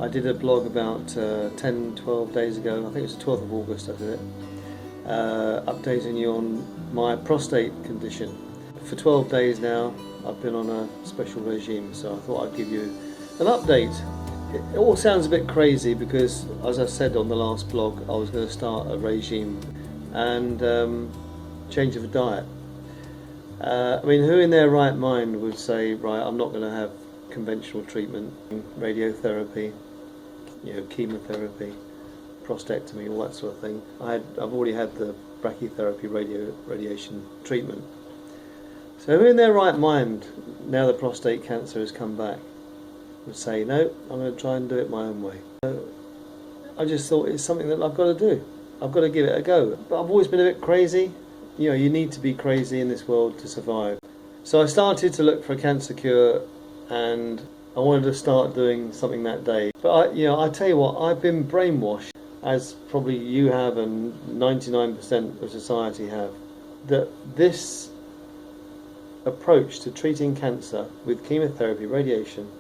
I did a blog about 10-12 days ago, I think it was the 12th of August I did it, updating you on my prostate condition. For 12 days now I've been on a special regime, so I thought I'd give you an update. It all sounds a bit crazy because, as I said on the last blog, I was going to start a regime and change of a diet. I mean, who in their right mind would say, right, I'm not going to have conventional treatment, radiotherapy, chemotherapy, prostatectomy, all that sort of thing. I've already had the brachytherapy radiation treatment. So who in their right mind, now the prostate cancer has come back, would say, no, I'm going to try and do it my own way. So I just thought it's something that I've got to do. I've got to give it a go. But I've always been a bit crazy. You need to be crazy in this world to survive. So I started to look for a cancer cure, and I wanted to start doing something that day. But I tell you what, I've been brainwashed, as probably you have and 99% of society have, that this approach to treating cancer with chemotherapy, radiation,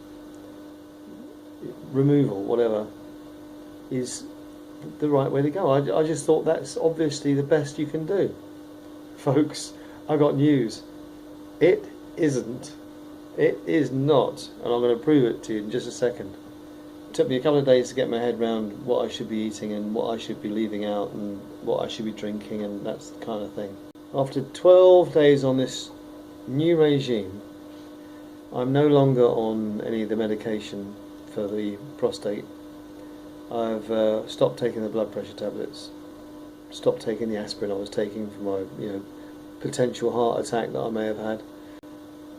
removal, whatever, is the right way to go. I just thought that's obviously the best you can do. Folks, I got news. It isn't. It is not, and I'm going to prove it to you in just a second. It took me a couple of days to get my head around what I should be eating and what I should be leaving out and what I should be drinking and that kind of thing. After 12 days on this new regime, I'm no longer on any of the medication for the prostate. I've stopped taking the blood pressure tablets, stopped taking the aspirin I was taking for my potential heart attack that I may have had.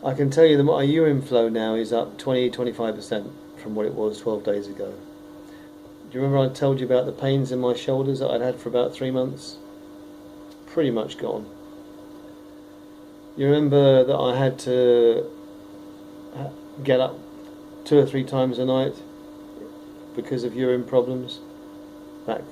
I can tell you that my urine flow now is up 20-25% from what it was 12 days ago. Do you remember I told you about the pains in my shoulders that I'd had for about 3 months? Pretty much gone. You remember that I had to get up 2 or 3 times a night because of urine problems? That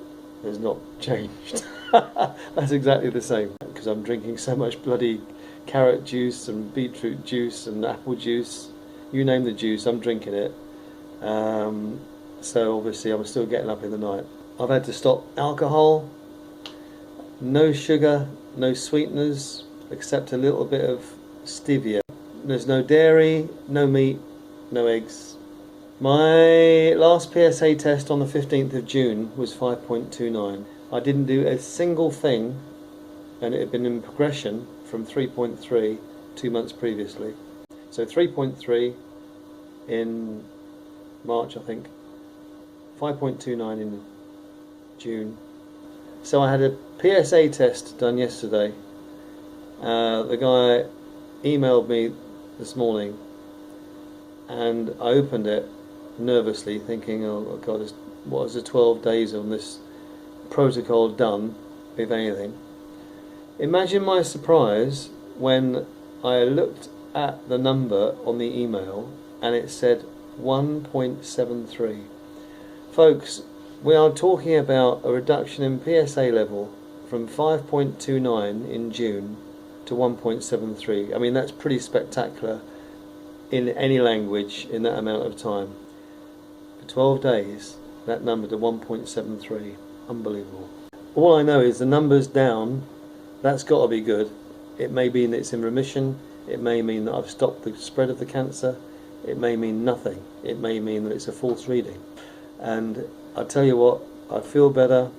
has not changed. That's exactly the same, because I'm drinking so much bloody carrot juice and beetroot juice and apple juice. You name the juice, I'm drinking it. So obviously I'm still getting up in the night. I've had to stop alcohol, no sugar, no sweeteners, except a little bit of stevia. There's no dairy, no meat, no eggs. My last PSA test on the 15th of June was 5.29. I didn't do a single thing, and it had been in progression from 3.3 2 months previously. So 3.3 in March, I think, 5.29 in June. So I had a PSA test done yesterday. The guy emailed me this morning, and I opened it nervously thinking, oh God, what is the 12 days on this protocol done, if anything? Imagine my surprise when I looked at the number on the email and it said 1.73. Folks, we are talking about a reduction in PSA level from 5.29 in June to 1.73. I mean, that's pretty spectacular in any language in that amount of time. For 12 days, that number to 1.73. Unbelievable. All I know is the number's down. That's got to be good. It may mean that it's in remission. It may mean that I've stopped the spread of the cancer. It may mean nothing. It may mean that it's a false reading. And I tell you what, I feel better.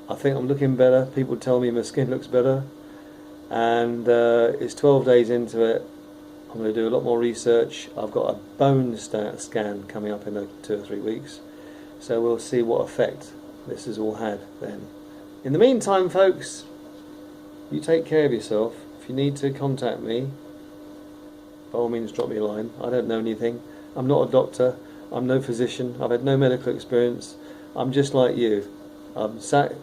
I think I'm looking better. People tell me my skin looks better. And it's 12 days into it. I'm going to do a lot more research. I've got a bone scan coming up in 2 or 3 weeks. So we'll see what effect this has all had then. In the meantime, folks, you take care of yourself. If you need to contact me, by all means drop me a line. I don't know anything. I'm not a doctor. I'm no physician. I've had no medical experience. I'm just like you. I'm sat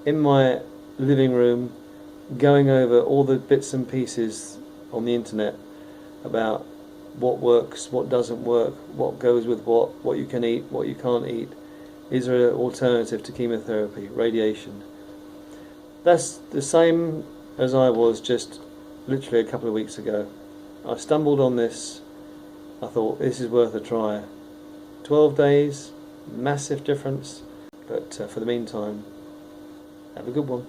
in my living room going over all the bits and pieces on the internet about what works, what doesn't work, what goes with what you can eat, what you can't eat. Is there an alternative to chemotherapy, radiation? That's the same as I was just literally a couple of weeks ago. I stumbled on this. I thought, this is worth a try. 12 days, massive difference. But for the meantime, have a good one.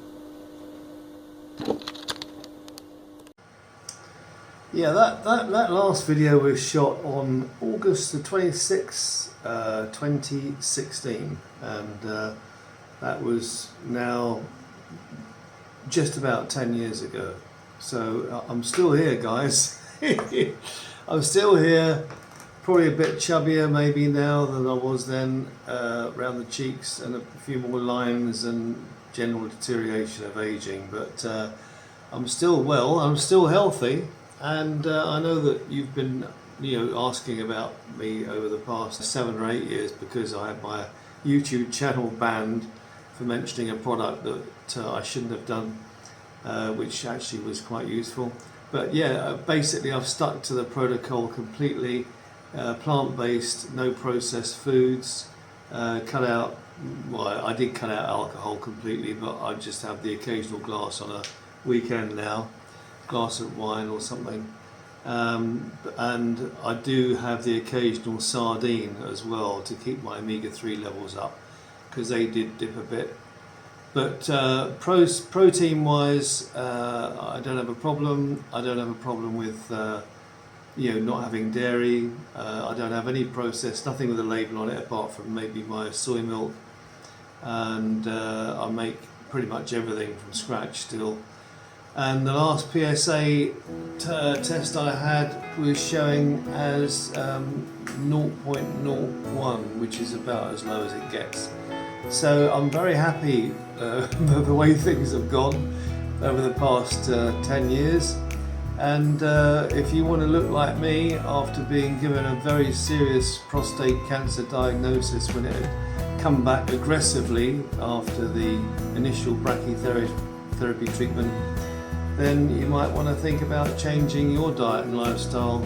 Yeah, that last video was shot on August the 26th, 2016, and that was now just about 10 years ago. So I'm still here, guys. I'm still here, probably a bit chubbier maybe now than I was then, around the cheeks, and a few more lines and general deterioration of aging, but I'm still well, I'm still healthy. And I know that you've been, asking about me over the past 7 or 8 years, because I had my YouTube channel banned for mentioning a product that I shouldn't have done, which actually was quite useful. But yeah, basically I've stuck to the protocol completely, plant-based, no processed foods, cut out, well, I did cut out alcohol completely, but I just have the occasional glass on a weekend now. Glass of wine or something, and I do have the occasional sardine as well to keep my omega-3 levels up, because they did dip a bit. But protein wise, I don't have a problem. I don't have a problem with not having dairy. I don't have any processed, nothing with a label on it apart from maybe my soy milk, and I make pretty much everything from scratch still. And the last PSA test I had was showing as 0.01, which is about as low as it gets. So I'm very happy with the way things have gone over the past 10 years. And if you want to look like me after being given a very serious prostate cancer diagnosis when it had come back aggressively after the initial brachytherapy treatment, then you might want to think about changing your diet and lifestyle,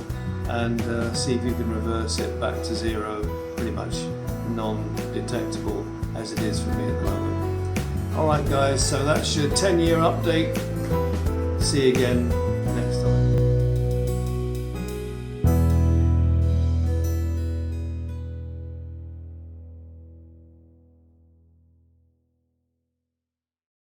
and see if you can reverse it back to zero, pretty much non-detectable as it is for me at the moment. Alright guys, so that's your 10-year update. See you again